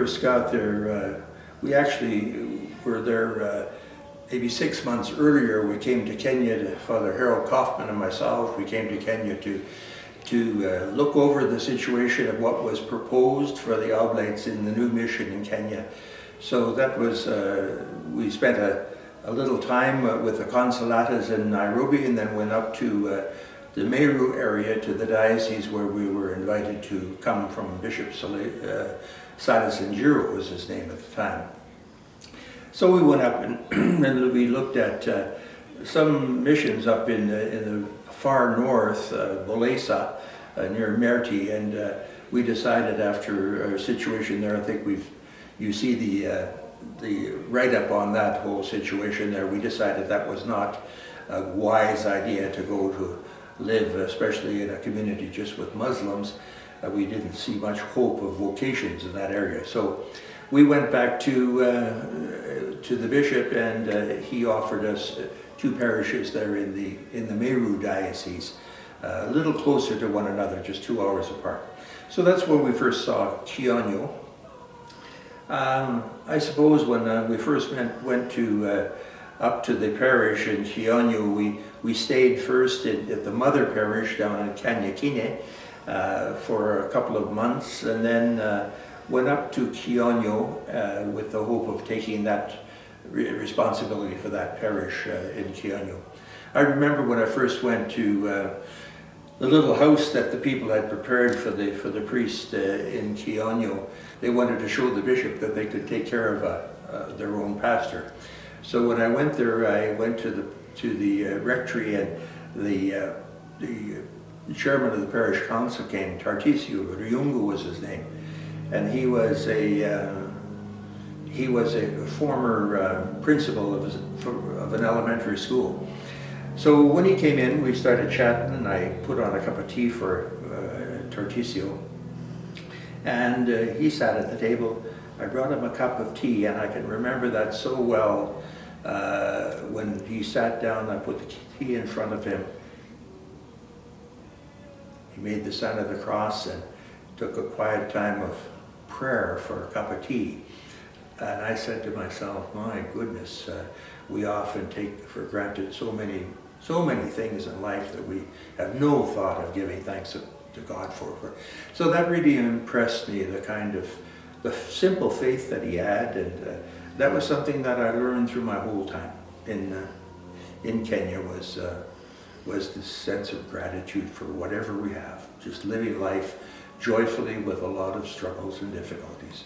first got there, we actually were there maybe 6 months earlier. We came to Kenya, Father Harold Kaufman and myself, we came to Kenya to look over the situation of what was proposed for the Oblates in the new mission in Kenya. So that was, we spent a little time with the consulatas in Nairobi, and then went up to the Meru area, to the diocese where we were invited to come from. Bishop Silas Njiro was his name at the time. So we went up and, and we looked at some missions up in the far north, Bolesa, near Merti, and we decided after our situation there, I think you see the write-up on that whole situation there, we decided that was not a wise idea to go to live, especially in a community just with Muslims. We didn't see much hope of vocations in that area. So we went back to the bishop, and he offered us 2 parishes there in the Meru diocese, a little closer to one another, just 2 hours apart. So that's where we first saw Kionyo. I suppose when we first went to up to the parish in Kionyo, we stayed first at the mother parish down in Kanyakine for a couple of months, and then went up to Kionyo with the hope of taking that responsibility for that parish in Kionyo. I remember when I first went to the little house that the people had prepared for the priest in Kionyo. They wanted to show the bishop that they could take care of their own pastor. So when I went there, I went to the rectory, and the chairman of the parish council came, Tartisio Ryungu was his name, and he was a former principal of an elementary school. So when he came in, we started chatting, and I put on a cup of tea for Tartisio, and he sat at the table. I brought him a cup of tea, and I can remember that so well. When he sat down, I put the tea in front of him. He made the sign of the cross and took a quiet time of prayer for a cup of tea. And I said to myself, my goodness, we often take for granted so many things in life that we have no thought of giving thanks to God for. So that really impressed me, the simple faith that he had, and that was something that I learned through my whole time in Kenya, was this sense of gratitude for whatever we have, just living life joyfully with a lot of struggles and difficulties.